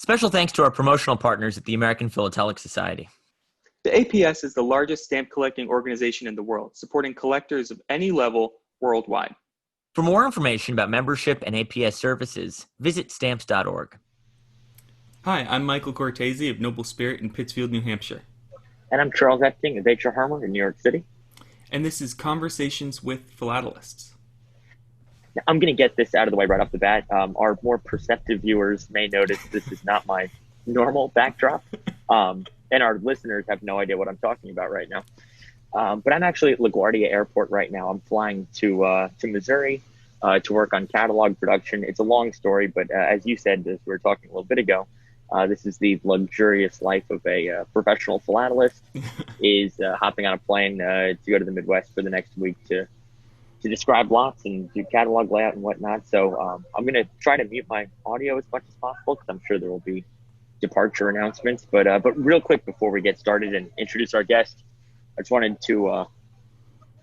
Special thanks to our promotional partners at the American Philatelic Society. The APS is the largest stamp collecting organization in the world, supporting collectors of any level worldwide. For more information about membership and APS services, visit stamps.org. Hi, I'm Michael Cortese of Noble Spirit in Pittsfield, New Hampshire. And I'm Charles Epting of H.R. Harmer in New York City. And this is Conversations with Philatelists. Now, I'm going to get this out of the way right off the bat. Our more perceptive viewers may notice this is not my normal backdrop. And our listeners have no idea what I'm talking about right now. But I'm actually at LaGuardia Airport right now. I'm flying to Missouri to work on catalog production. It's a long story, but as you said, as we were talking a little bit ago, this is the luxurious life of a professional philatelist, is hopping on a plane to go to the Midwest for the next week to describe lots and do catalog layout and whatnot. So I'm going to try to mute my audio as much as possible because I'm sure there will be departure announcements. But real quick before we get started and introduce our guest, I just wanted to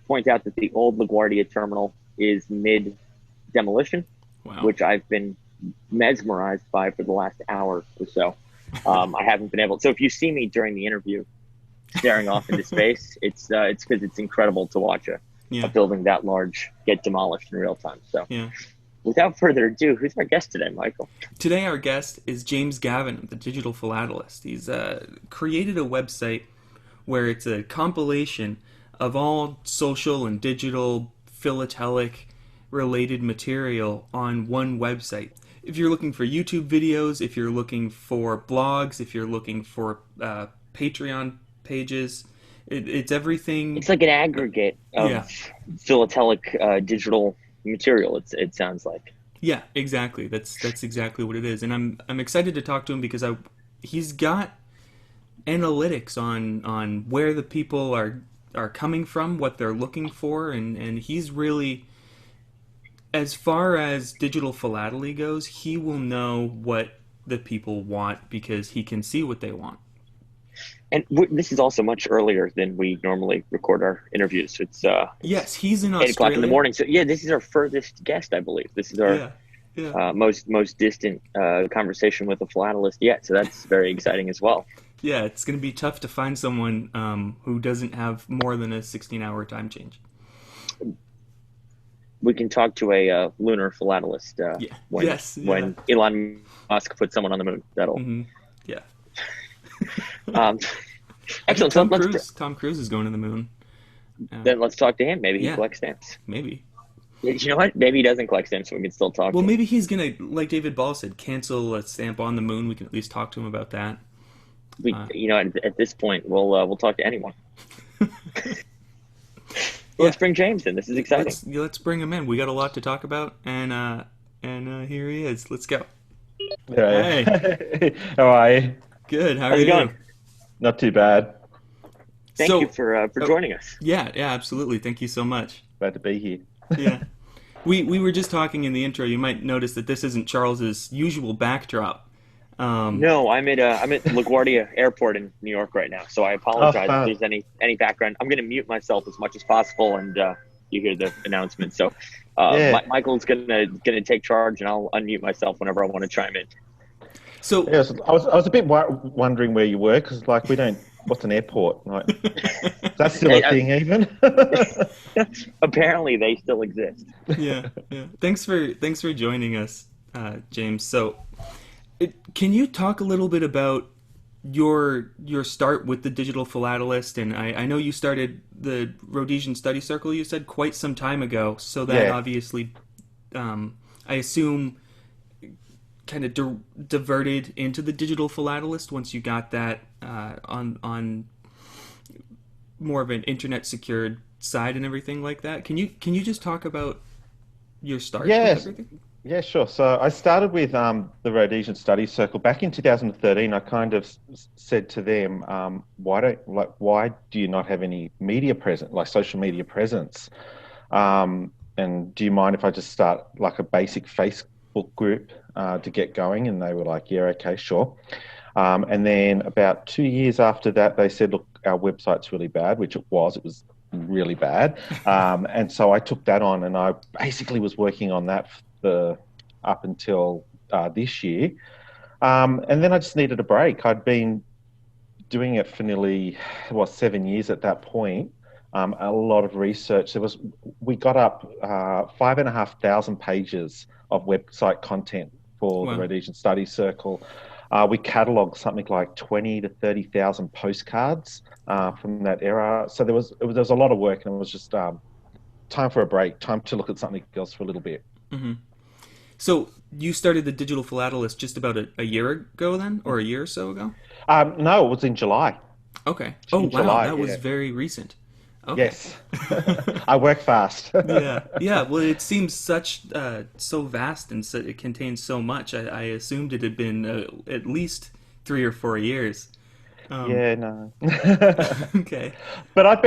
point out that the old LaGuardia terminal is mid-demolition, Wow. which I've been mesmerized by for the last hour or so. I haven't been able. So if you see me during the interview staring off into space, it's because it's incredible to watch a building that large get demolished in real time. So without further ado, who's our guest today, Michael? Today our guest is James Gavin of the Digital Philatelist. He's created a website where it's a compilation of all social and digital philatelic related material on one website. If you're looking for YouTube videos, if you're looking for blogs, if you're looking for Patreon pages, it's everything. It's like an aggregate of philatelic digital material. It sounds like. Yeah, exactly. That's exactly what it is, and I'm excited to talk to him because he's got analytics on where the people are coming from, what they're looking for, and he's really, as far as digital philately goes, he will know what the people want because he can see what they want. And this is also much earlier than we normally record our interviews. It's yes, he's in 8 Australia. o'clock in the morning. So this is our furthest guest, I believe. This is our most distant conversation with a philatelist yet. So that's very exciting as well. Yeah, it's going to be tough to find someone who doesn't have more than a 16-hour time change. We can talk to a lunar philatelist when Elon Musk puts someone on the moon. That'll excellent. Tom Cruise is going to the moon. Then let's talk to him. Maybe he collects stamps. Maybe. You know what? Maybe he doesn't collect stamps, so we can still talk. Well, maybe he's gonna, like David Ball said, cancel a stamp on the moon. We can at least talk to him about that. At this point, we'll talk to anyone. Let's bring James in. This is exciting. Let's bring him in. We got a lot to talk about, and here he is. Let's go. Hey. How are you? Good. How are How's it you? going? Not too bad. Thank you for joining us. Yeah, absolutely. Thank you so much. Glad to be here. Yeah. We were just talking in the intro. You might notice that this isn't Charles's usual backdrop. No, I'm at LaGuardia Airport in New York right now, so I apologize if there's any background. I'm going to mute myself as much as possible, and you hear the announcement. So Michael's going to take charge, and I'll unmute myself whenever I want to chime in. So I was a bit wondering where you were because we don't. What's an airport? Like, that's still a thing, even. Apparently, they still exist. Yeah. Thanks for joining us, James. So, can you talk a little bit about your start with the Digital Philatelist? And I know you started the Rhodesian Study Circle. You said quite some time ago. So that obviously, I assume, kind of diverted into the Digital Philatelist once you got that on more of an internet secured side and everything like that. Can you just talk about your start with everything? Yeah, sure. So I started with the Rhodesian Study Circle back in 2013. I kind of said to them, why do you not have any media presence, like social media presence? And do you mind if I just start like a basic Facebook group to get going? And they were like, yeah, okay, sure. And then about 2 years after that, they said, look, our website's really bad, which it was really bad. And so I took that on, and I basically was working on that up until this year. And then I just needed a break. I'd been doing it for nearly, 7 years at that point. A lot of research. We got up 5,500 pages of website content for the Wow. Rhodesian Study Circle. We catalogued something like 20 to 30,000 postcards from that era. So there was a lot of work, and it was just time for a break, time to look at something else for a little bit. Hmm. So you started the Digital Philatelist just about a year ago then, or a year or so ago? No, it was in July. Okay. Oh, In wow, July, that was yeah. very recent. Okay. Yes. I work fast. Yeah, yeah. Well, it seems so vast, and it contains so much. I assumed it had been at least 3 or 4 years. Um, Yeah, no. okay. But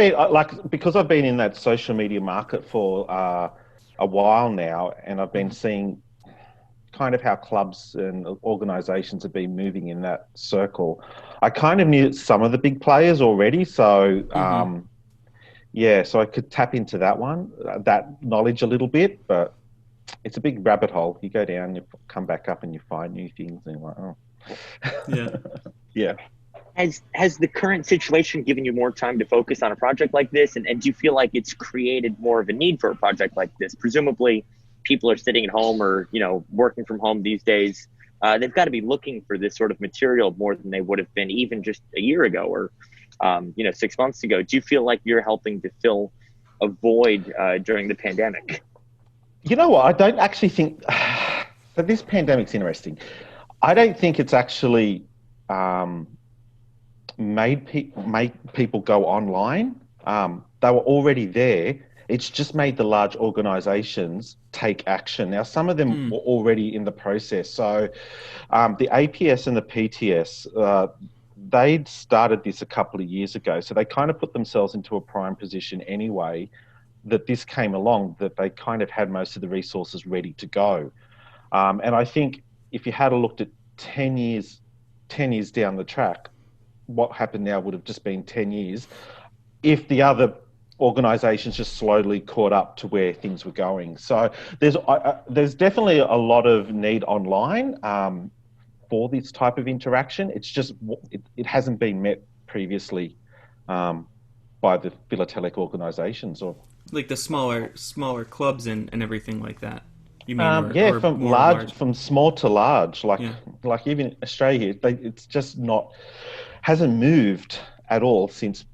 because I've been in that social media market for a while now, and I've been seeing kind of how clubs and organizations have been moving in that circle. I kind of knew some of the big players already. So, Hmm. yeah, so I could tap into that knowledge a little bit, but it's a big rabbit hole. You go down, you come back up, and you find new things, and you're like, oh, Yeah. yeah. Has the current situation given you more time to focus on a project like this? And do you feel like it's created more of a need for a project like this? Presumably, people are sitting at home or, working from home these days. They've got to be looking for this sort of material more than they would have been even just a year ago or, 6 months ago. Do you feel like you're helping to fill a void during the pandemic? You know what? I don't actually think. So this pandemic's interesting. I don't think it's actually make people go online. They were already there. It's just made the large organisations take action. Now, some of them Mm. were already in the process. So, the APS and the PTS, they'd started this a couple of years ago. So they kind of put themselves into a prime position anyway. That this came along, that they kind of had most of the resources ready to go. And I think if you had a looked at 10 years down the track, what happened now would have just been 10 years if the other organisations just slowly caught up to where things were going. So there's definitely a lot of need online for this type of interaction. It's just it hasn't been met previously by the philatelic organisations or. Like the smaller clubs and everything like that. You mean, Yeah, or more large? from small to large, Yeah. like even Australia, it's just hasn't moved at all since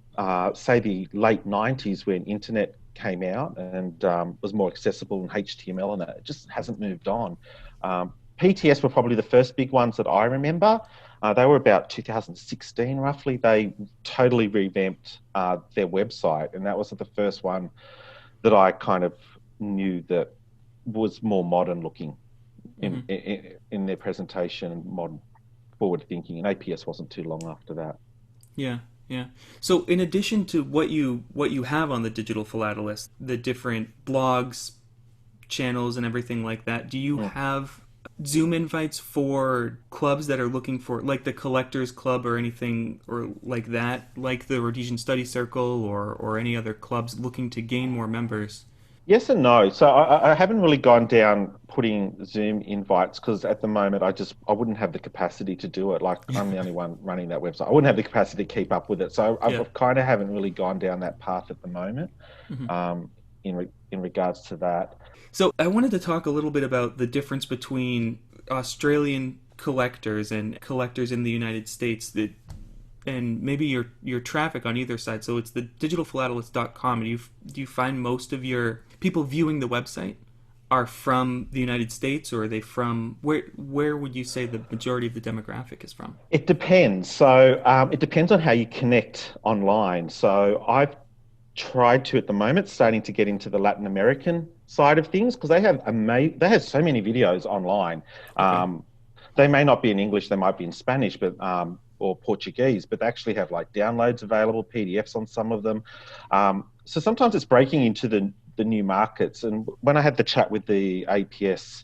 say the late '90s when internet came out and was more accessible and HTML and that. It just hasn't moved on. PTS were probably the first big ones that I remember. They were about 2016 roughly. They totally revamped their website, and that was the first one that I kind of knew that was more modern looking Hmm. in their presentation and modern forward thinking. And APS wasn't too long after that. Yeah, yeah. So in addition to what you have on the Digital Philatelist, the different blogs, channels, and everything like that, do you Mm. have Zoom invites for clubs that are looking for, like the Collectors Club or anything or like that, like the Rhodesian Study Circle or any other clubs looking to gain more members? Yes and no. So I haven't really gone down putting Zoom invites because at the moment I wouldn't have the capacity to do it. Like I'm the only one running that website. I wouldn't have the capacity to keep up with it. So Yeah. I've kind of haven't really gone down that path at the moment. Hmm. In regards to that. So I wanted to talk a little bit about the difference between Australian collectors and collectors in the United States, and maybe your traffic on either side. So it's the digitalphilatelist.com. And do you find most of your people viewing the website are from the United States, or are they from where would you say the majority of the demographic is from? It depends. So it depends on how you connect online. So I've tried to at the moment starting to get into the Latin American side of things because they have so many videos online. Okay. They may not be in English, they might be in Spanish, but or Portuguese, but they actually have like downloads available, PDFs on some of them. So sometimes it's breaking into the new markets. And when I had the chat with the APS,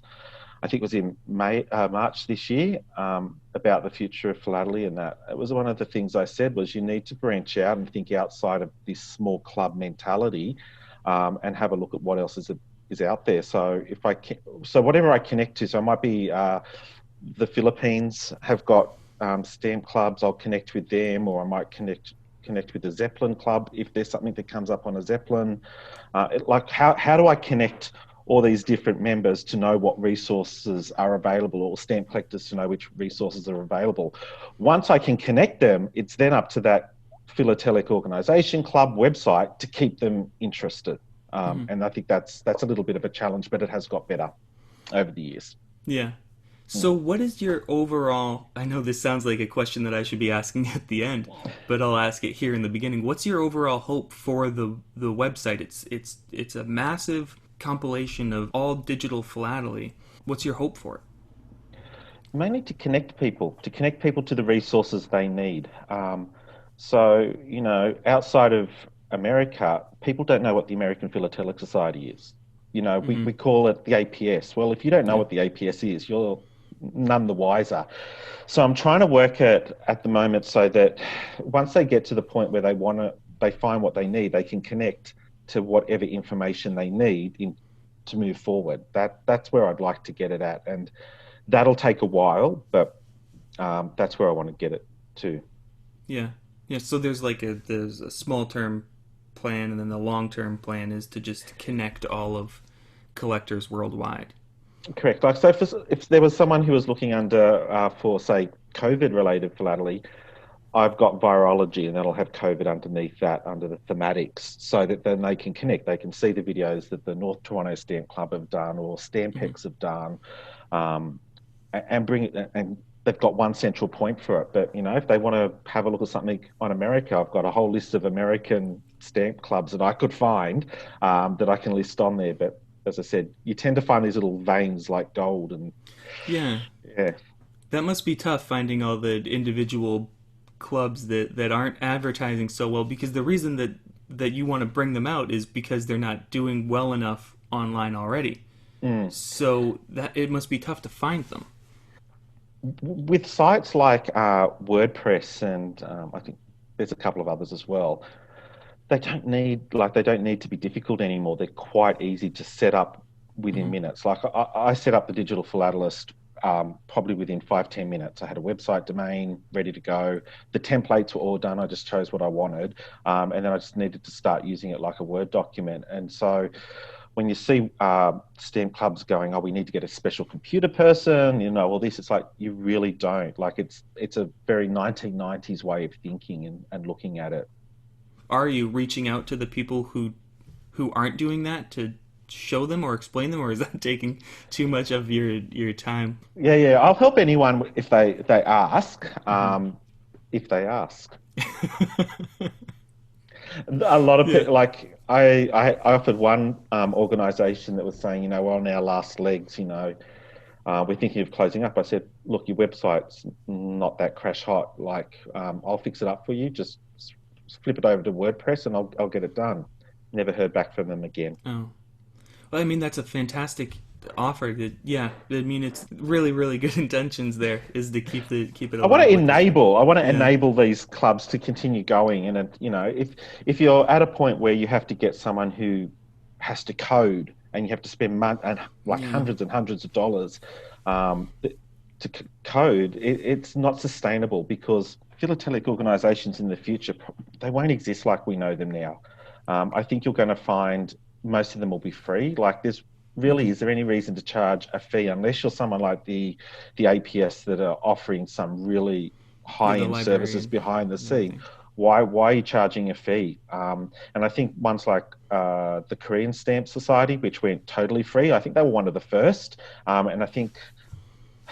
I think it was in March this year, about the future of philately, and that it was one of the things I said was you need to branch out and think outside of this small club mentality, and have a look at what else is out there. So so whatever I connect to, so it might be the Philippines have got stamp clubs. I'll connect with them, or I might connect with the Zeppelin Club if there's something that comes up on a Zeppelin. Like how do I connect all these different members to know what resources are available, or stamp collectors to know which resources are available? Once I can connect them, it's then up to that philatelic organisation club website to keep them interested. And I think that's a little bit of a challenge, but it has got better over the years. Yeah. So what is your overall, I know this sounds like a question that I should be asking at the end, but I'll ask it here in the beginning. What's your overall hope for the website? It's a massive compilation of all digital philately. What's your hope for it? Mainly to connect people, to the resources they need. So, outside of America, people don't know what the American Philatelic Society is. We call it the APS. Well, if you don't know what the APS is, you're none the wiser. So I'm trying to work it at the moment so that once they get to the point where they find what they need, they can connect to whatever information they need to move forward. That's where I'd like to get it at. And that'll take a while, but that's where I want to get it to. Yeah. Yeah, so there's a small term plan, and then the long term plan is to just connect all of collectors worldwide. Correct. Like, so if there was someone who was looking under for, say, COVID related philately, I've got virology, and that'll have COVID underneath that, under the thematics, so that then they can connect. They can see the videos that the North Toronto Stamp Club have done, or Stampex have done, and bring it, and they've got one central point for it. But if they want to have a look at something on America, I've got a whole list of American stamp clubs that I could find that I can list on there. But as I said, you tend to find these little veins like gold, and Yeah. yeah, That must be tough, finding all the individual clubs that aren't advertising so well, because the reason that you want to bring them out is because they're not doing well enough online already. So that it must be tough to find them. with sites like WordPress, and I think there's a couple of others as well. They don't need to be difficult anymore. They're quite easy to set up within minutes. Like I set up the digital philatelist probably within 5-10 minutes. I had a website domain ready to go. The templates were all done. I just chose what I wanted, and then I just needed to start using it like a Word document. And so when you see STEM clubs going, oh, we need to get a special computer person, all this, it's like, you really don't. Like, it's a very 1990s way of thinking and looking at it. Are you reaching out to the people who aren't doing that to show them or explain them, or is that taking too much of your time? Yeah. I'll help anyone if they ask. If they ask. A lot of people, like I offered one organisation that was saying, we're on our last legs, we're thinking of closing up. I said, look, your website's not that crash hot. Like, I'll fix it up for you. Just flip it over to WordPress and I'll get it done. Never heard back from them again. Oh, well, I mean, that's a fantastic offer. It's really, really good intentions there, is to keep it alive. I want to enable these clubs to continue going. And if you're at a point where you have to get someone who has to code, and you have to spend hundreds and hundreds of dollars to code, it's not sustainable, because philatelic organisations in the future, they won't exist like we know them now. I think you're going to find most of them will be free. Like, is there any reason to charge a fee, unless you're someone like the APS that are offering some really high-end services behind the scene? Why are you charging a fee? And I think ones like the Korean Stamp Society, which went totally free, I think they were one of the first. And I think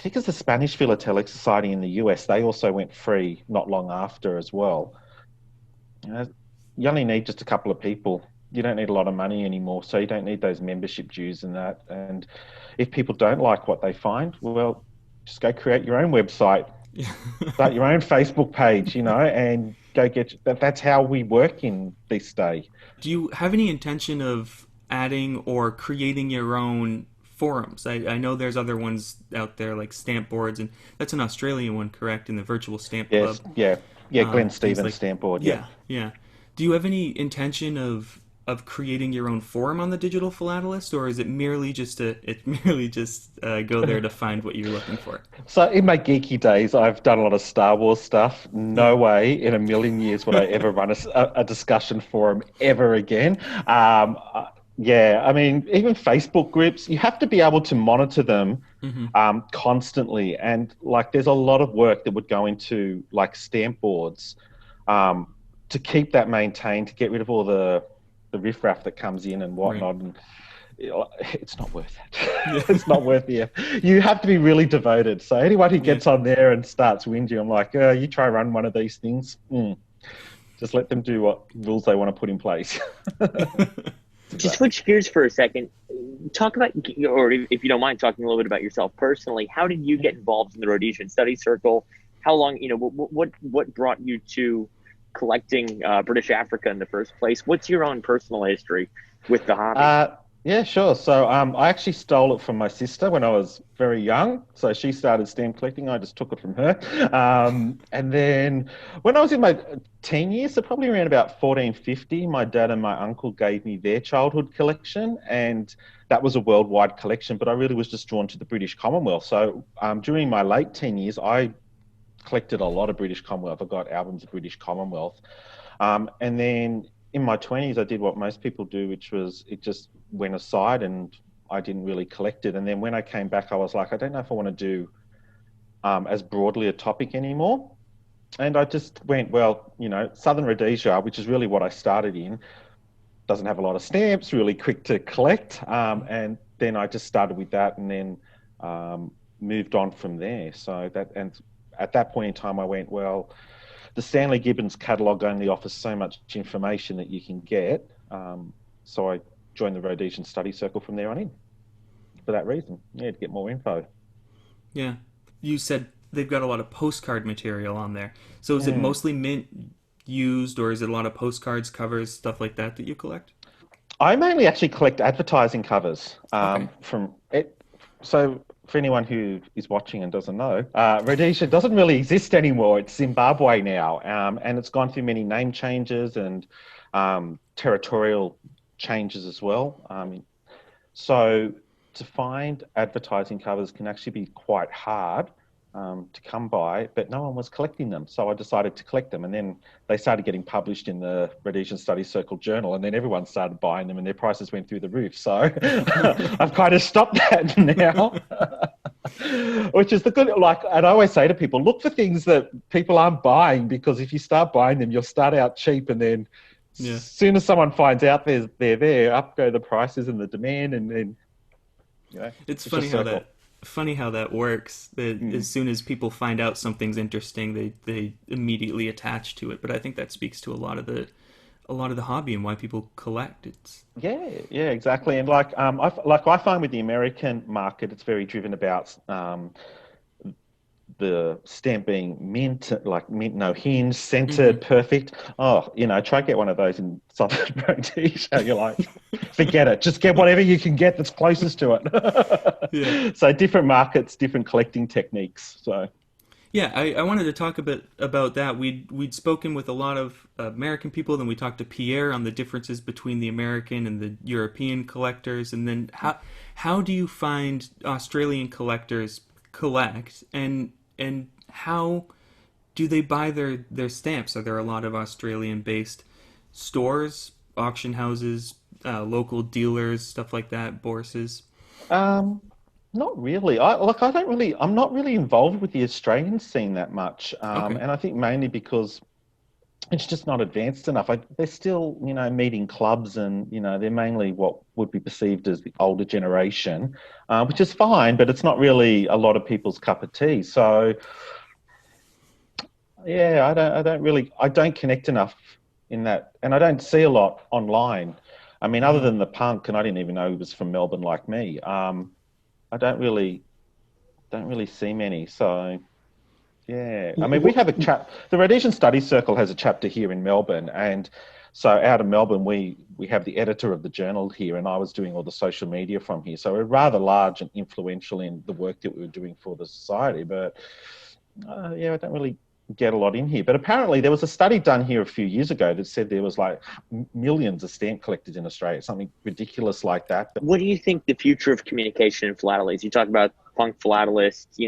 it's the Spanish Philatelic Society in the US. They also went free not long after as well. You only need just a couple of people. You don't need a lot of money anymore, so you don't need those membership dues and that. And if people don't like what they find, well, just go create your own website, start your own Facebook page, and go get that. That's how we work in this day. Do you have any intention of adding or creating your own forums? I know there's other ones out there like Stamp Boards, and that's an Australian one, correct? In the Virtual Stamp Club. Yeah. Glenn Stevens Stamp Board. Yeah. Do you have any intention of of creating your own forum on the Digital Philatelist, or is it merely just go there to find what you're looking for? So in my geeky days, I've done a lot of Star Wars stuff. No way in a million years would I ever run a discussion forum ever again. Yeah, I mean, even Facebook groups, you have to be able to monitor them constantly. And like, there's a lot of work that would go into like stamp boards to keep that maintained, to get rid of all the riffraff that comes in and whatnot. And it's not worth it. It's not worth it. You have to be really devoted. So anyone who gets on there and starts whinging, I'm like, you try run one of these things. Just let them do what rules they want to put in place. To switch gears for a second, talk about, or if you don't mind, talking a little bit about yourself personally. How did you get involved in the Rhodesian Study Circle? How long, what brought you to collecting British Africa in the first place? What's your own personal history with the hobby? Yeah, sure. So I actually stole it from my sister when I was very young. So she started stamp collecting. I just took it from her. And then when I was in my teen years, so probably around about 14, 15, my dad and my uncle gave me their childhood collection. And that was a worldwide collection, but I really was just drawn to the British Commonwealth. So during my late teen years, I collected a lot of British Commonwealth. I got albums of British Commonwealth. And then in my 20s, I did what most people do, which was it just went aside and I didn't really collect it. And then when I came back, I was like, I don't know if I want to do as broadly a topic anymore. And I just went, well, Southern Rhodesia, which is really what I started in, doesn't have a lot of stamps, really quick to collect. And then I just started with that and then moved on from there. So at that point in time, I went, well, the Stanley Gibbons catalogue only offers so much information that you can get. So I joined the Rhodesian Study Circle from there on in for that reason. Yeah, to get more info. Yeah. You said they've got a lot of postcard material on there. So is it mostly mint used, or is it a lot of postcards, covers, stuff like that you collect? I mainly actually collect advertising covers from it. So for anyone who is watching and doesn't know, Rhodesia doesn't really exist anymore. It's Zimbabwe now, and it's gone through many name changes and territorial changes as well. So to find advertising covers can actually be quite hard to come by, but no one was collecting them. So I decided to collect them, and then they started getting published in the Rhodesian Study Circle Journal, and then everyone started buying them and their prices went through the roof. So I've kind of stopped that now, which is the good, and I always say to people, look for things that people aren't buying, because if you start buying them, you'll start out cheap, and then as soon as someone finds out they're there, up go the prices and the demand, and then, it's funny how that works. That as soon as people find out something's interesting, they immediately attach to it. But I think that speaks to a lot of the hobby and why people collect. Yeah, exactly. And I find with the American market, it's very driven about the stamp being mint no hinge, centered, perfect. Try get one of those in Southern Rhodesia. You're like, forget it. Just get whatever you can get that's closest to it. So different markets, different collecting techniques. So yeah, I wanted to talk a bit about that. We'd spoken with a lot of American people, then we talked to Pierre on the differences between the American and the European collectors, and then how do you find Australian collectors collect, and how do they buy their stamps? Are there a lot of Australian-based stores, auction houses, local dealers, stuff like that, bourses? Not really. I'm not really involved with the Australian scene that much, and I think mainly because it's just not advanced enough. They're still, meeting clubs, and they're mainly what would be perceived as the older generation, which is fine, but it's not really a lot of people's cup of tea. So, yeah, I don't connect enough in that, and I don't see a lot online. I mean, other than the punk, and I didn't even know he was from Melbourne like me. I don't really see many. So, yeah. I mean, we have the Rhodesian Study Circle has a chapter here in Melbourne, and so out of Melbourne, we have the editor of the journal here, and I was doing all the social media from here. So we're rather large and influential in the work that we were doing for the society. But I don't really get a lot in here. But apparently there was a study done here a few years ago that said there was like millions of stamp collectors in Australia, something ridiculous like that. But What do you think the future of communication in philately is? You talk about punk philatelists,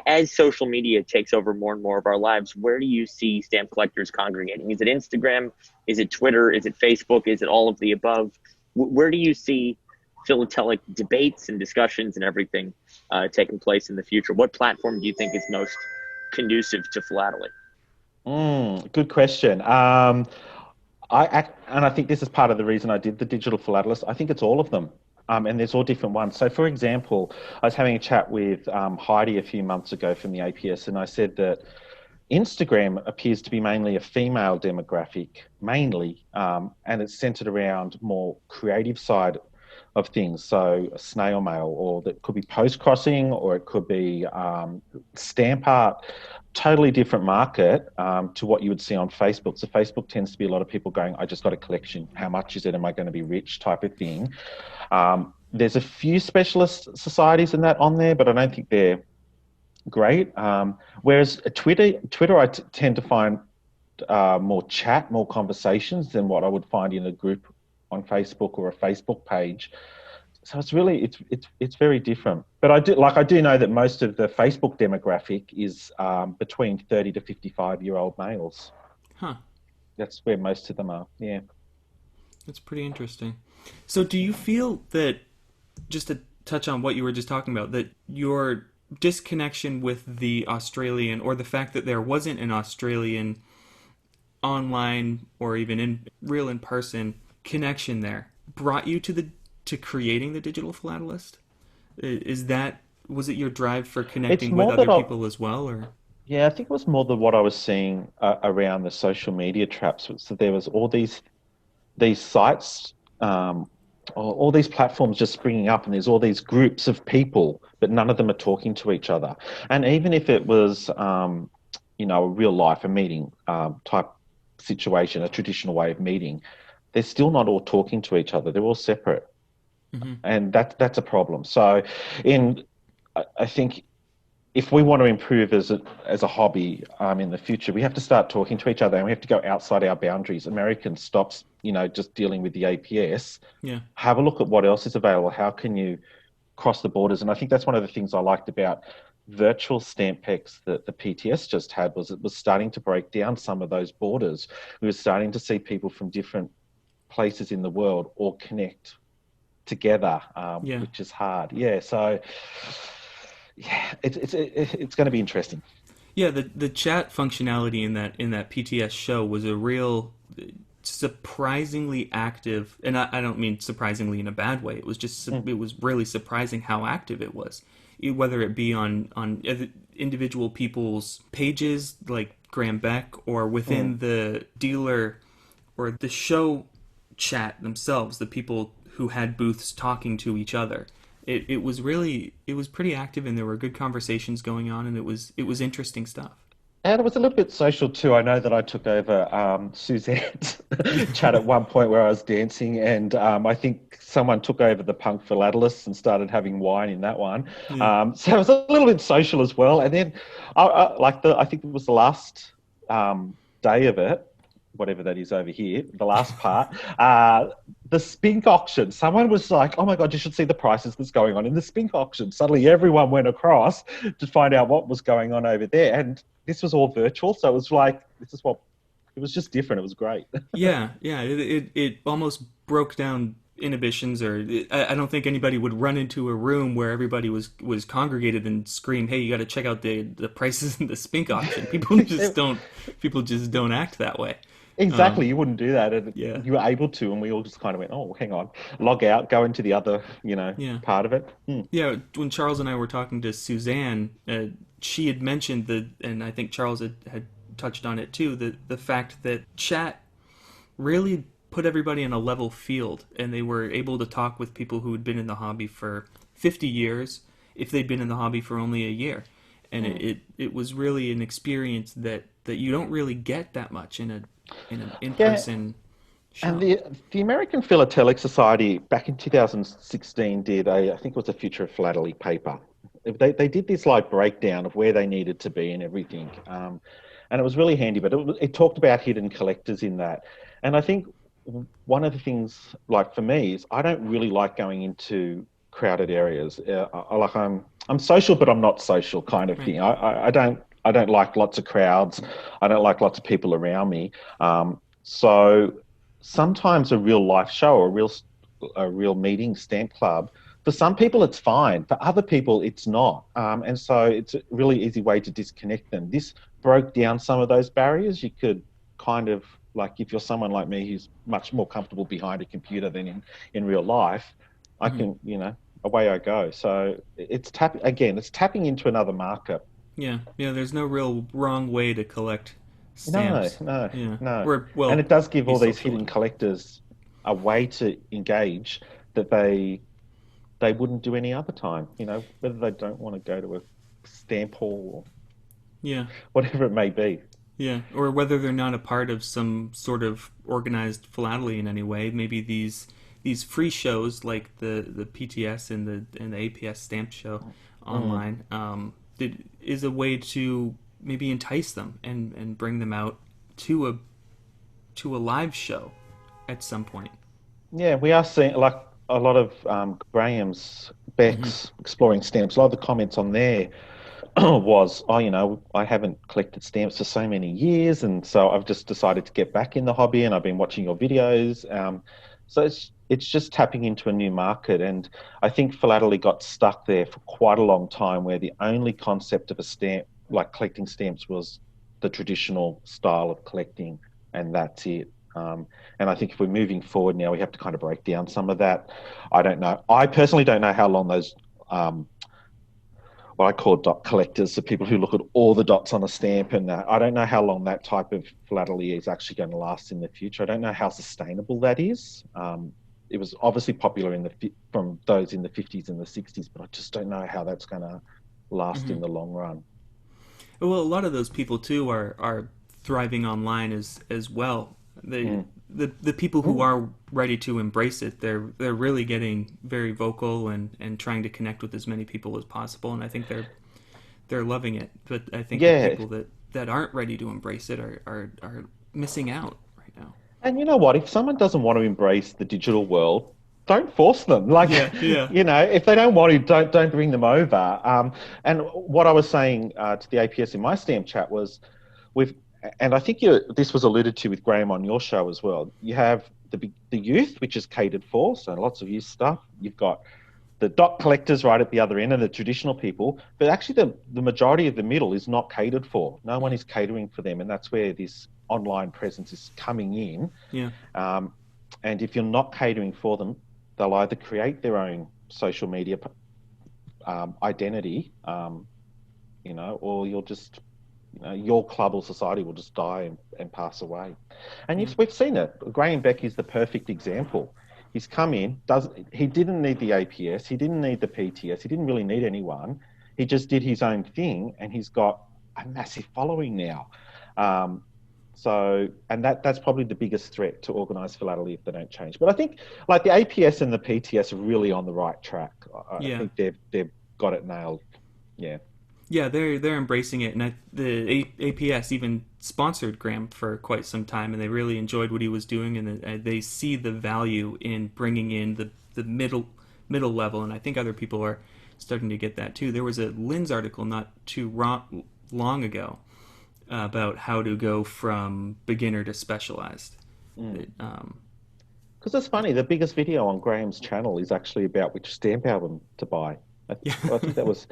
as social media takes over more and more of our lives, where do you see stamp collectors congregating? Is it Instagram? Is it Twitter? Is it Facebook? Is it all of the above? Where do you see philatelic debates and discussions and everything taking place in the future? What platform do you think is most conducive to philately? Good question. I think this is part of the reason I did the digital philatelist. I think it's all of them. And there's all different ones. So, for example, I was having a chat with Heidi a few months ago from the APS, and I said that Instagram appears to be mainly a female demographic, and it's centered around more creative side of things. So snail mail, or that could be post-crossing, or it could be stamp art. Totally different market to what you would see on Facebook. So Facebook tends to be a lot of people going, I just got a collection. How much is it? Am I going to be rich? Type of thing. There's a few specialist societies in that on there, but I don't think they're great. Whereas Twitter, I tend to find more chat, more conversations than what I would find in a group on Facebook or a Facebook page. So it's really it's very different. But I do know that most of the Facebook demographic is between 30 to 55-year-old males. Huh. That's where most of them are. Yeah. That's pretty interesting. So do you feel that, just to touch on what you were just talking about, that your disconnection with the Australian, or the fact that there wasn't an Australian online or even in person connection there, brought you to creating the digital philatelist? Was it your drive for connecting with other people as well, or? Yeah, I think it was more than what I was seeing around the social media traps. So there was all these sites, all these platforms just springing up, and there's all these groups of people, but none of them are talking to each other. And even if it was, a real life, a meeting type situation, a traditional way of meeting, they're still not all talking to each other. They're all separate. Mm-hmm. And that's a problem. So I think if we want to improve as a hobby in the future, we have to start talking to each other, and we have to go outside our boundaries. Americans stops, just dealing with the APS. Yeah. Have a look at what else is available. How can you cross the borders? And I think that's one of the things I liked about virtual Stampex that the PTS just had, was it was starting to break down some of those borders. We were starting to see people from different places in the world all connect together, which is hard. Yeah. So yeah, it's going to be interesting. Yeah, the chat functionality in that PTS show was a real surprisingly active, and I don't mean surprisingly in a bad way. It was just it was really surprising how active it was, whether it be on individual people's pages like Graham Beck, or within the dealer or the show chat themselves, the people who had booths talking to each other. It was pretty active, and there were good conversations going on, and it was interesting stuff. And it was a little bit social too. I know that I took over Suzanne's chat at one point where I was dancing, and I think someone took over the punk philatelists and started having wine in that one. Yeah. So it was a little bit social as well. And then I think it was the last day of it, whatever that is over here, the last part, the Spink auction. Someone was like, oh my God, you should see the prices that's going on in the Spink auction. Suddenly everyone went across to find out what was going on over there. And this was all virtual. So it was like, it was just different. It was great. Yeah. It almost broke down inhibitions, or I don't think anybody would run into a room where everybody was congregated and scream, hey, you got to check out the prices in the Spink auction. People just don't act that way. Exactly, you wouldn't do that, and you were able to, and we all just kind of went, "Oh, hang on, log out, go into the other, part of it." Yeah, when Charles and I were talking to Suzanne, she had mentioned and I think Charles had touched on it too, the fact that chat really put everybody in a level field, and they were able to talk with people who had been in the hobby for 50 years, if they'd been in the hobby for only a year, and it was really an experience that you don't really get that much in an in-person show. And the American Philatelic Society back in 2016 did I think it was a Future of Philately paper, they did this like breakdown of where they needed to be and everything, and it was really handy. But it talked about hidden collectors in that, and I think one of the things, like for me, is I don't really like going into crowded areas. I'm social, but I'm not social kind of thing. I don't like lots of crowds. I don't like lots of people around me. So sometimes a real life show or a real meeting stamp club, for some people it's fine. For other people it's not. And so it's a really easy way to disconnect them. This broke down some of those barriers. You could kind of, like, if you're someone like me who's much more comfortable behind a computer than in real life, I can, away I go. So it's tapping into another market. Yeah, there's no real wrong way to collect No, stamps. no, Yeah. no. Or, And well, it does give be all these socially. hidden collectors a way to engage that they wouldn't do any other time, whether they don't want to go to a stamp hall or Yeah. whatever it may be. Yeah, or whether they're not a part of some sort of organized philately in any way. Maybe these free shows like the PTS and the APS stamp show online is a way to maybe entice them and bring them out to a live show at some point. Yeah, we are seeing like a lot of Graham's, Beck's exploring stamps. A lot of the comments on there was, I haven't collected stamps for so many years, and so I've just decided to get back in the hobby, and I've been watching your videos. So it's just tapping into a new market, and I think philately got stuck there for quite a long time, where the only concept of a stamp, like collecting stamps, was the traditional style of collecting, and that's it. And I think if we're moving forward now, we have to kind of break down some of that. I don't know. I personally don't know how long those what I call dot collectors, so people who look at all the dots on a stamp, and I don't know how long that type of philately is actually going to last in the future. I don't know how sustainable that is. It was obviously popular from those in the 50s and the 60s, but I just don't know how that's going to last in the long run. Well, a lot of those people too are thriving online as well. The people who are ready to embrace it, they're really getting very vocal and trying to connect with as many people as possible, and I think they're loving it. But I think the people that aren't ready to embrace it are missing out right now. And you know what? If someone doesn't want to embrace the digital world, don't force them. Like, Yeah. if they don't want to, don't bring them over. And what I was saying to the APS in my stamp chat was, and I think this was alluded to with Graham on your show as well. You have the youth, which is catered for, so lots of youth stuff. You've got the dot collectors right at the other end and the traditional people, but actually the majority of the middle is not catered for. No one is catering for them, and that's where this online presence is coming in. Yeah. And if you're not catering for them, they'll either create their own social media identity, or you'll just, your club or society will just die and pass away. And we've seen it. Graham Beck is the perfect example. He's come in, he didn't need the APS, he didn't need the PTS, he didn't really need anyone. He just did his own thing, and he's got a massive following now. And that's probably the biggest threat to organised philately if they don't change. But I think like the APS and the PTS are really on the right track. I think they've got it nailed. Yeah. Yeah, they're embracing it, and the APS even sponsored Graham for quite some time, and they really enjoyed what he was doing, and they see the value in bringing in the middle level, and I think other people are starting to get that too. There was a Lynn's article not too long ago about how to go from beginner to specialized. Because it's funny, the biggest video on Graham's channel is actually about which stamp album to buy. I think that was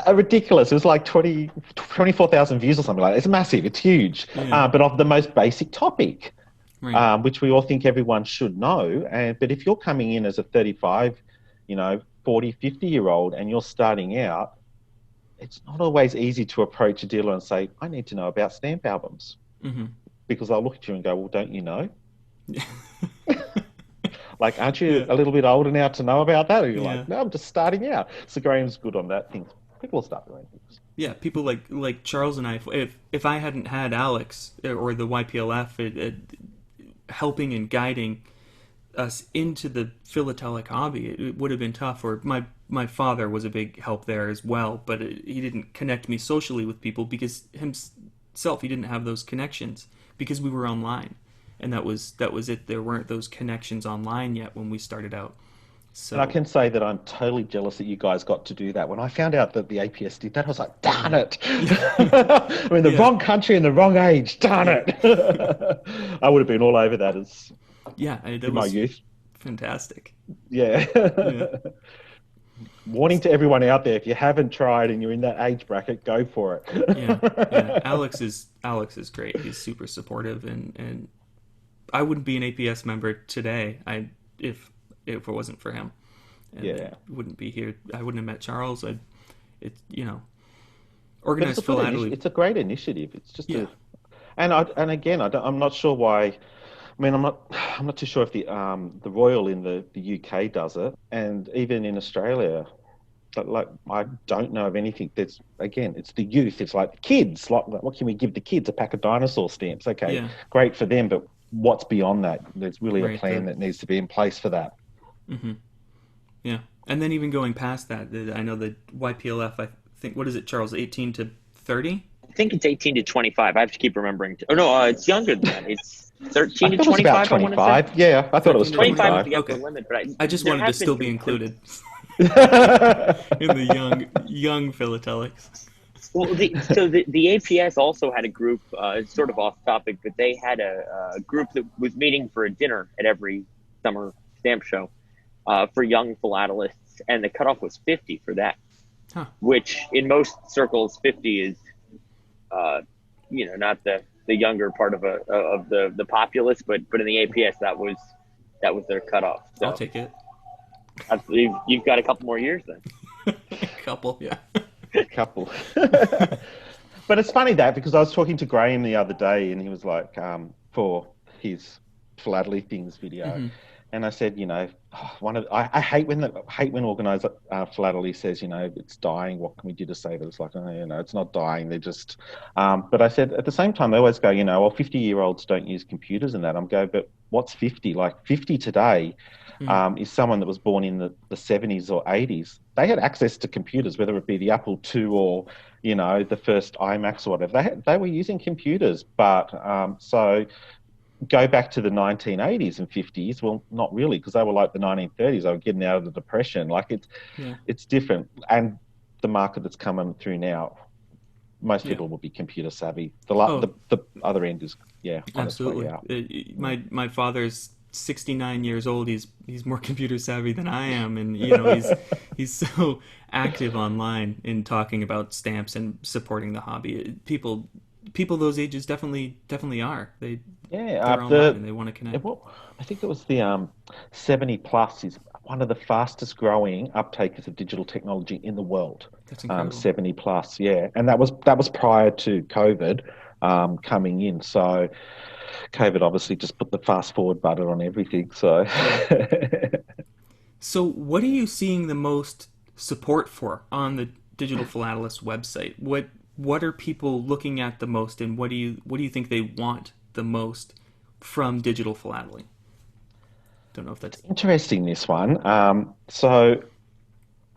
a ridiculous. It was like 24,000 views or something like that. It's massive. It's huge. But of the most basic topic, which we all think everyone should know. But if you're coming in as a 35, 40, 50-year-old and you're starting out, it's not always easy to approach a dealer and say, I need to know about stamp albums. Because they'll look at you and go, well, don't you know? Like, aren't you a little bit older now to know about that? Or you're like, no, I'm just starting out. So Graham's good on that thing. People will start doing things. Yeah, people like Charles and I, if I hadn't had Alex or the YPLF helping and guiding us into the philatelic hobby. It would have been tough. Or my father was a big help there as well, but he didn't connect me socially with people because himself, he didn't have those connections because we were online, and that was it. There weren't those connections online yet when we started out. So And I can say that I'm totally jealous that you guys got to do that. When I found out that the APS did that, I was like, darn it. We're in the wrong country and the wrong age. Darn it. I would have been all over that as that my was youth. fantastic. Yeah. Warning to everyone out there, if you haven't tried and you're in that age bracket, go for it. Yeah. Alex is great. He's super supportive, and I wouldn't be an APS member today. If it wasn't for him, and I wouldn't be here. I wouldn't have met Charles. Organized philately. It's a great initiative. It's just I'm not sure why. I mean, I'm not too sure if the Royal in the UK does it, and even in Australia, but like I don't know of anything. It's the youth. It's like the kids. Like, what can we give the kids? A pack of dinosaur stamps. Okay, great for them, but what's beyond that? There's really a plan that needs to be in place for that. Mm-hmm. Yeah, and then even going past that, I know the YPLF. I think, what is it, Charles? 18 to 30. I think it's 18 to 25. I have to keep remembering. It's younger than that. It's 13 to 25. About 25. Yeah, I thought it was 25 is 25. the upper limit, but I just wanted to still be included in the young philatelics. Well, the APS also had a group. It's sort of off topic, but they had a group that was meeting for a dinner at every summer stamp show for young philatelists, and the cutoff was 50 for that. Huh. Which in most circles, 50 is, not the younger part of the populace, but in the APS that was their cutoff. So I'll take it. You've got a couple more years then. Couple. Couple. But it's funny because I was talking to Graham the other day, and he was like, for his philately things video. And I said, I hate when organised philately says, it's dying. What can we do to save it? It's like, it's not dying. They're just. But I said at the same time, they always go, 50-year-olds don't use computers and that. I'm go, but what's 50? Like 50 today is someone that was born in the 70s or 80s. They had access to computers, whether it be the Apple II or the first iMacs or whatever. They were using computers, but so. Go back to the 1980s and 50s. Well, not really, because they were like the 1930s. They were getting out of the Depression. Like it's different. And the market that's coming through now, most people will be computer savvy. The other end is absolutely. My father's 69 years old. He's more computer savvy than I am, and he's so active online in talking about stamps and supporting the hobby. People those ages definitely are. They're online and they want to connect. I think it was the 70 plus is one of the fastest growing uptakers of digital technology in the world. That's incredible. 70 plus, and that was prior to COVID coming in. So COVID obviously just put the fast forward button on everything. So, so what are you seeing the most support for on the Digital Philatelist website? What are people looking at the most, and what do you think they want the most from Digital Philately? Don't know if that's interesting. This one, so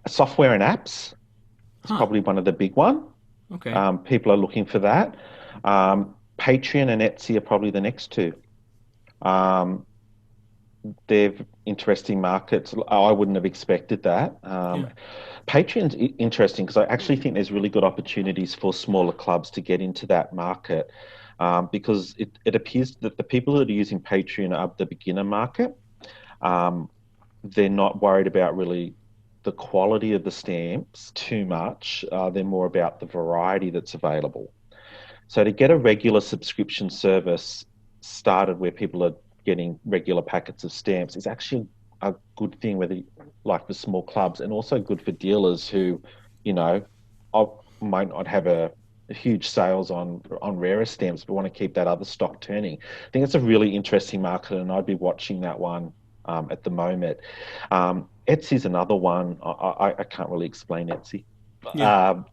software and apps is probably one of the big one. Okay. People are looking for that. Patreon and Etsy are probably the next two. They're interesting markets. I wouldn't have expected that. Patreon's interesting because I actually think there's really good opportunities for smaller clubs to get into that market because it appears that the people that are using Patreon are the beginner market. They're not worried about really the quality of the stamps too much. They're more about the variety that's available. So to get a regular subscription service started where people are getting regular packets of stamps is actually a good thing, whether like for small clubs, and also good for dealers who, might not have a huge sales on rarer stamps, but want to keep that other stock turning. I think it's a really interesting market, and I'd be watching that one at the moment. Etsy's another one. I can't really explain Etsy.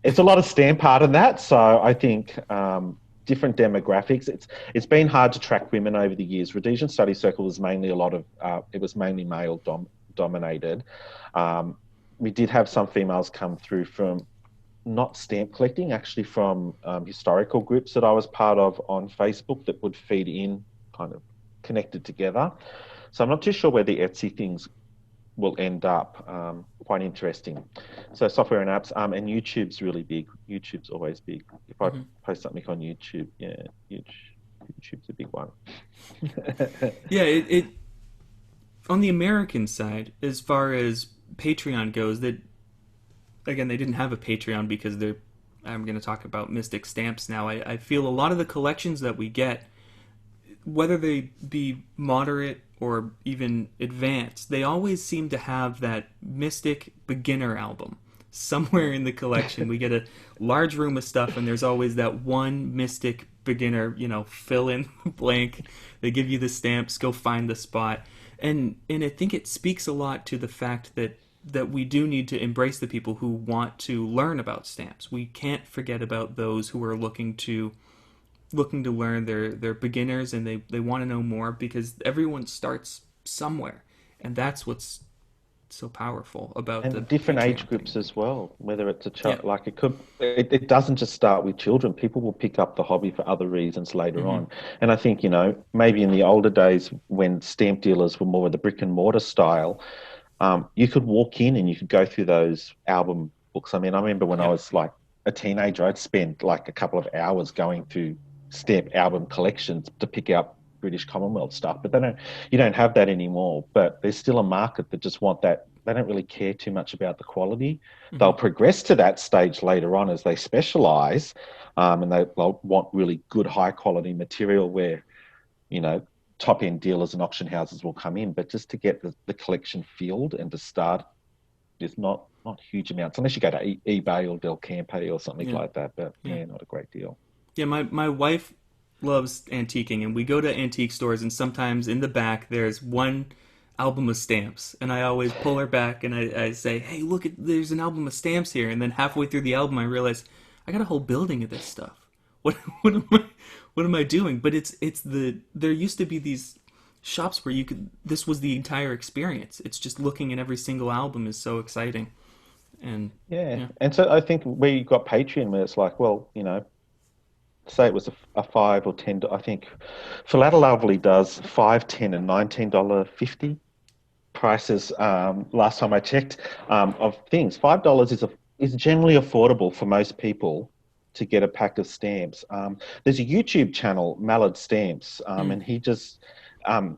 It's a lot of stamp art in that, so I think different demographics. It's been hard to track women over the years. Rhodesian Study Circle was mainly it was mainly male dominated. We did have some females come through from not stamp collecting, actually from historical groups that I was part of on Facebook that would feed in, kind of connected together. So I'm not too sure where the Etsy things will end up. Quite interesting. So software and apps, and YouTube's really big. YouTube's always big. If I post something on YouTube, yeah, YouTube's a big one. Yeah, it on the American side, as far as Patreon goes, that again, they didn't have a Patreon because I'm going to talk about Mystic Stamps now. I feel a lot of the collections that we get, whether they be moderate or even advanced, they always seem to have that Mystic beginner album. Somewhere in the collection, we get a large room of stuff, and there's always that one Mystic beginner, fill in the blank. They give you the stamps, go find the spot. And I think it speaks a lot to the fact that we do need to embrace the people who want to learn about stamps. We can't forget about those who are looking to learn. They're beginners, and they want to know more, because everyone starts somewhere, and that's what's so powerful about and the different Patreon age groups thing. as well. Whether it's a child, like it doesn't just start with children. People will pick up the hobby for other reasons later on. And I think maybe in the older days when stamp dealers were more of the brick and mortar style, you could walk in and you could go through those album books. I mean, I remember when I was like a teenager, I'd spend like a couple of hours going through stamp album collections to pick out British Commonwealth stuff. But you don't have that anymore. But there's still a market that just want that. They don't really care too much about the quality. They'll progress to that stage later on as they specialize, and they'll want really good, high quality material where, top end dealers and auction houses will come in. But just to get the collection filled and to start, there's not huge amounts, unless you go to eBay or Del Campo or something like that. But not a great deal. Yeah, my wife loves antiquing, and we go to antique stores, and sometimes in the back there's one album of stamps, and I always pull her back and I say, hey, look, there's an album of stamps here. And then halfway through the album I realize I got a whole building of this stuff. What am I doing? But there used to be these shops where this was the entire experience. It's just looking at every single album is so exciting. And and so I think we got Patreon, where it's like, well, say it was a $5 or $10. I think Philatelist does $5, $10, and $19.50 prices. Last time I checked, of things, $5 is generally affordable for most people to get a pack of stamps. There's a YouTube channel, Mallard Stamps, and he just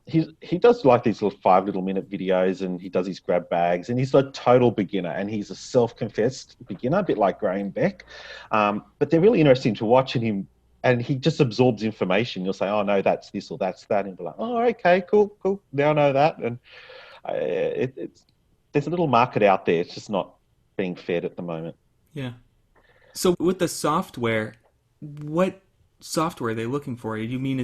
he does like these little 5-minute videos, and he does his grab bags, and he's a total beginner, and he's a self-confessed beginner, a bit like Graham Beck. But they're really interesting to watch, and he just absorbs information. You'll say, oh no, that's this or that's that, and be like, oh, okay, cool, now I know that. And there's a little market out there. It's just not being fed at the moment. Yeah. So with the software, what software are they looking for? Do you mean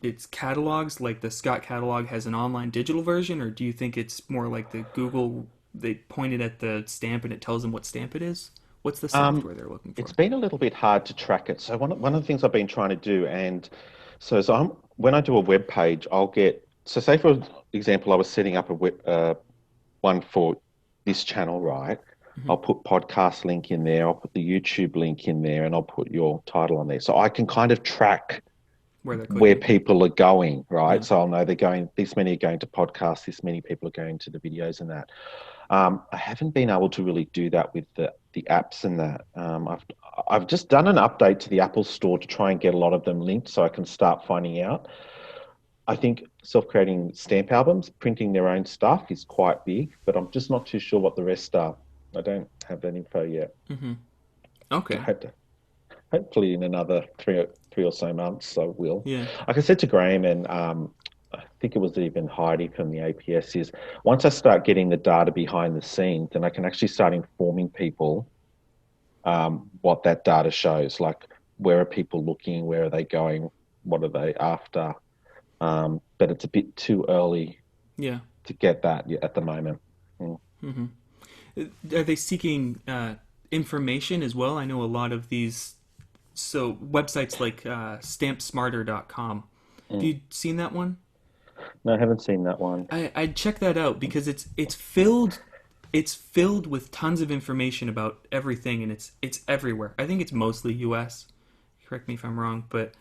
it's catalogs, like the Scott catalog has an online digital version, or do you think it's more like the Google, they point it at the stamp and it tells them what stamp it is? What's the software they're looking for? It's been a little bit hard to track it. So one of the things I've been trying to do, and when I do a web page, so say for example, I was setting up one for this channel, right? I'll put podcast link in there, I'll put the YouTube link in there, and I'll put your title on there. So I can kind of track where people are going, right? Yeah. So I'll know this many are going to podcasts, this many people are going to the videos and that. I haven't been able to really do that with the apps and that. I've just done an update to the Apple Store to try and get a lot of them linked so I can start finding out. I think self-creating stamp albums, printing their own stuff is quite big, but I'm just not too sure what the rest are. I don't have that info yet. Okay. Hopefully in another three or so months I will. Yeah. Like I said to Graham, and I think it was even Heidi from the APS, is once I start getting the data behind the scenes, then I can actually start informing people what that data shows. Like, where are people looking? Where are they going? What are they after? But it's a bit too early to get that at the moment. Are they seeking information as well? I know a lot of these so websites like Stampsmarter.com. Have you seen that one? No, I haven't seen that one. I'd check that out because it's filled with tons of information about everything, and it's everywhere. I think it's mostly U.S. Correct me if I'm wrong, but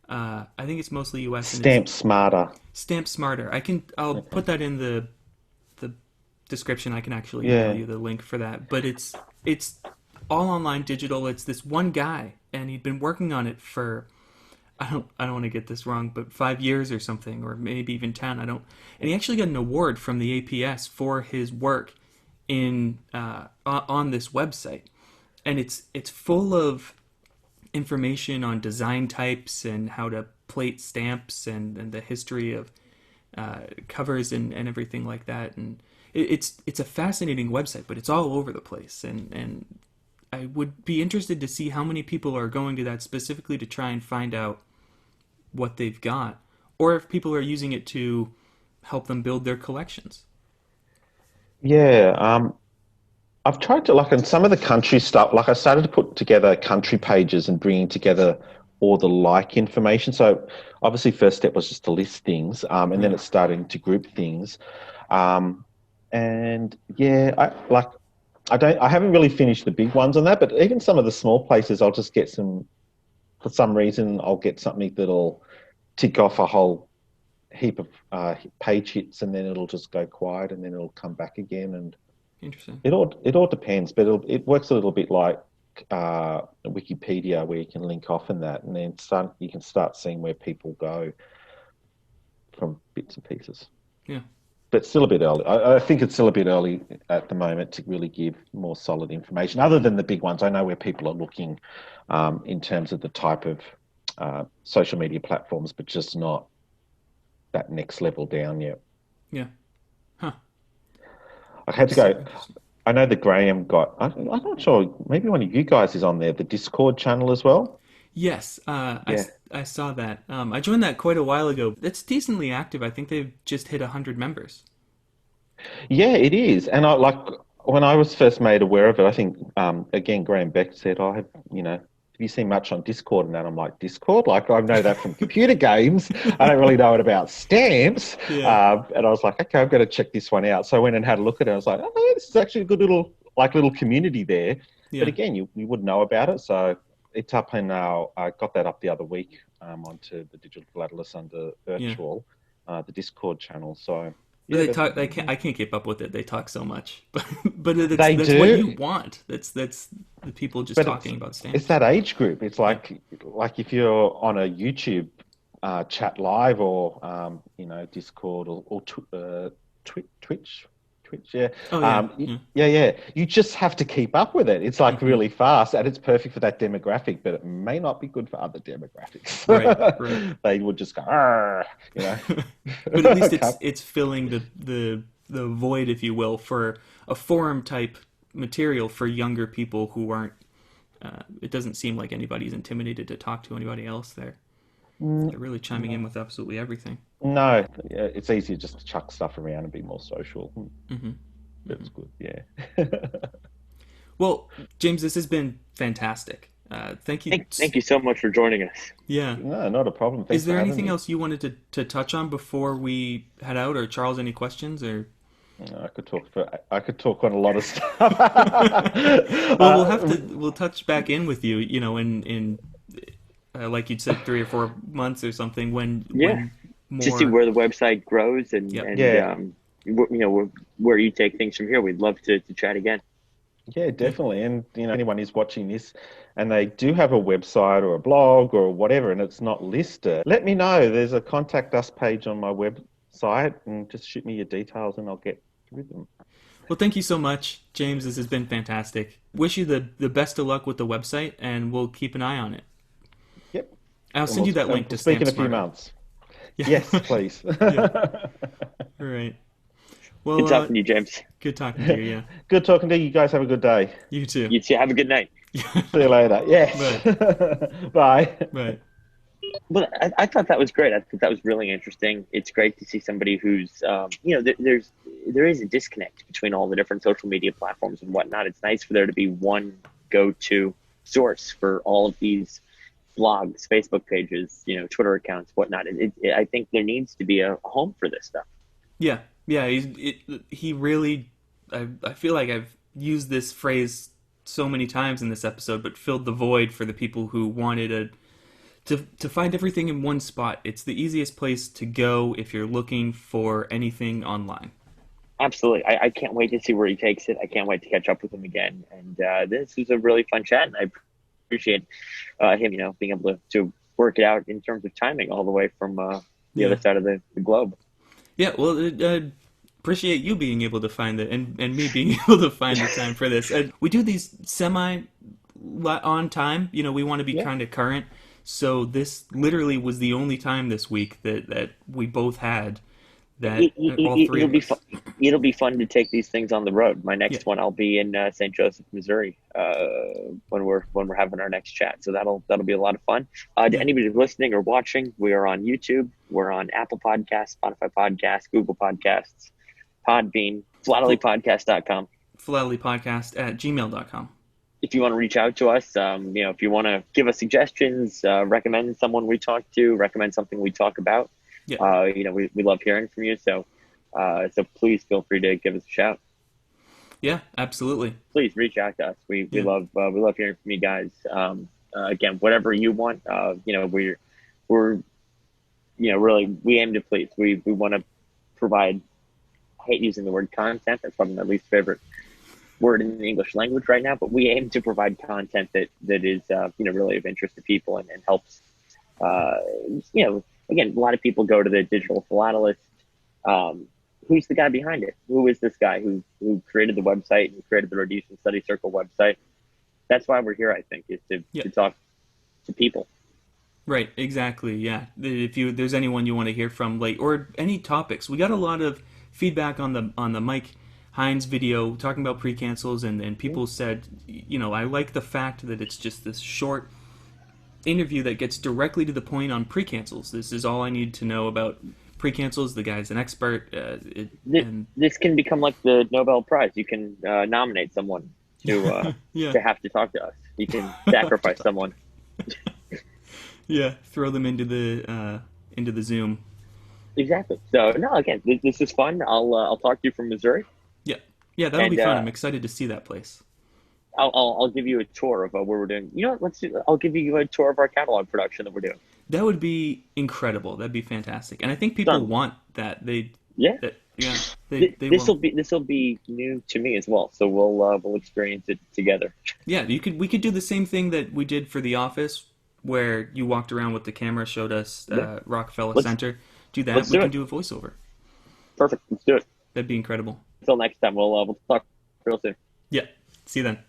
I think it's mostly U.S. and Stampsmarter. Stampsmarter. I'll put that in the description. I can actually Yeah. email you the link for that. But it's all online digital. It's this one guy, and he'd been working on it for I don't want to get this wrong, but 5 years or something, or maybe even 10. And he actually got an award from the APS for his work in on this website, and it's full of information on design types and how to plate stamps and the history of covers and everything like that. And it's a fascinating website, but it's all over the place. And I would be interested to see how many people are going to that specifically to try and find out what they've got, or if people are using it to help them build their collections. Yeah, I've tried to like on some of the country stuff. Like I started to put together country pages and bringing together all the like information. So obviously, first step was just to list things, and then it's starting to group things. And yeah, I haven't really finished the big ones on that, but even some of the small places, I'll just get some. For some reason, I'll get something that'll tick off a whole heap of page hits, and then it'll just go quiet, and then it'll come back again. And Interesting. it all depends, but it works a little bit like Wikipedia, where you can link off in that, and then you can start seeing where people go from bits and pieces. Yeah. But still a bit early. I think it's still a bit early at the moment to really give more solid information. Other than the big ones, I know where people are looking in terms of the type of social media platforms, but just not that next level down yet. Yeah. Huh. I had to go. I know that Graham got. I'm not sure. Maybe one of you guys is on there. The Discord channel as well. Yes, Yeah. I saw that. I joined that quite a while ago. It's decently active. I think they've just hit 100 members. Yeah, it is. And I like when I was first made aware of it. I think again, Graham Beck said, "I have have you seen much on Discord?" And that I'm like, Discord? Like I know that from computer games. I don't really know it about stamps. Yeah. And I was like, okay, I've got to check this one out. So I went and had a look at it. I was like, oh, this is actually a good little community there. Yeah. But again, you wouldn't know about it. So it's up and now I got that up the other week onto the Digital Philatelist under virtual, the Discord channel. So But yeah, they talk. I can't keep up with it. They talk so much, but that's They what do. you want. That's the people just But talking about it's stamps. that age group. It's like if you're on a YouTube chat live or Discord or Twitch. Yeah. Oh yeah. Yeah. You just have to keep up with it. It's like really fast, and it's perfect for that demographic, but it may not be good for other demographics. Right. They would just go, "Arr," But at least it's filling the void, if you will, for a forum type material for younger people who aren't. It doesn't seem like anybody's intimidated to talk to anybody else there. They're really chiming in with absolutely everything. No, it's easier just to chuck stuff around and be more social. That's good, yeah. Well, James, this has been fantastic. Thank you. Thank you so much for joining us. Yeah. No, not a problem. Thanks Is there for having anything me. else you wanted to touch on before we head out, or Charles, any questions? Or I could talk on a lot of stuff. well, we'll touch back in with you. In like you'd said, 3 or 4 months or something. When more To see where the website grows and Yeah. where you take things from here. We'd love to chat again. Yeah, definitely. And anyone who's watching this and they do have a website or a blog or whatever and it's not listed, let me know. There's a contact us page on my website and just shoot me your details and I'll get through them. Well, thank you so much, James. This has been fantastic. Wish you the best of luck with the website, and we'll keep an eye on it. Yep. I'll send you that link to speak in a few Stampsmarter. months. Yeah. Yes, please. All right. Well, Good talking to you, James. good talking to you. Yeah. Good talking to you. You guys have a good day. You too. You too. Have a good night. See you later. Yes. Bye. Right. Well, I thought that was great. I thought that was really interesting. It's great to see somebody who's, there is a disconnect between all the different social media platforms and whatnot. It's nice for there to be one go-to source for all of these blogs, Facebook pages, Twitter accounts, whatnot. I think there needs to be a home for this stuff. Yeah, yeah. He really. I feel like I've used this phrase so many times in this episode, but filled the void for the people who wanted to find everything in one spot. It's the easiest place to go if you're looking for anything online. Absolutely. I can't wait to see where he takes it. I can't wait to catch up with him again. And this was a really fun chat, and I appreciate him, being able to work it out in terms of timing all the way from the other side of the globe. Yeah, well, appreciate you being able to find it, and me being able to find the time for this. We do these semi on time. We want to be kind of current. So this literally was the only time this week that we both had. That all three of us. It'll be fun to take these things on the road. My next one, I'll be in St. Joseph, Missouri, when we're having our next chat. So that'll be a lot of fun. To anybody listening or watching, we are on YouTube. We're on Apple Podcasts, Spotify Podcasts, Google Podcasts, Podbean, philatelypodcast.com. philatelypodcast@gmail.com. If you want to reach out to us, if you want to give us suggestions, recommend someone we talk to, recommend something we talk about. Yeah. We love hearing from you. So please feel free to give us a shout. Yeah, absolutely. Please reach out to us. We love hearing from you guys. Again, whatever you want. We're really, we aim to please. We want to provide. I hate using the word content. That's probably my least favorite word in the English language right now. But we aim to provide content that is really of interest to people and helps. Again, a lot of people go to the digital Philatelist. Who's the guy behind it? Who is this guy who created the website and created the Rhodesian Study Circle website? That's why we're here, I think, is to talk to people. Right, exactly, yeah. If there's anyone you want to hear from, or any topics. We got a lot of feedback on the Mike Hines video talking about pre-cancels, and people said, I like the fact that it's just this short interview that gets directly to the point on pre-cancels. This is all I need to know about pre-cancels. The guy's an expert. This can become like the Nobel Prize. You can nominate someone to to have to talk to us. You can sacrifice someone. Yeah, throw them into the Zoom. Exactly. So again, this is fun. I'll talk to you from Missouri. Yeah, that'll be fun. I'm excited to see that place. I'll give you a tour of what we're doing. I'll give you a tour of our catalog production that we're doing. That would be incredible. That'd be fantastic. And I think people want that. This will be new to me as well. So we'll experience it together. Yeah, we could do the same thing that we did for The Office, where you walked around with the camera, showed us Rockefeller Center. Do that. We can do a voiceover. Perfect. Let's do it. That'd be incredible. Until next time, we'll talk real soon. Yeah. See you then.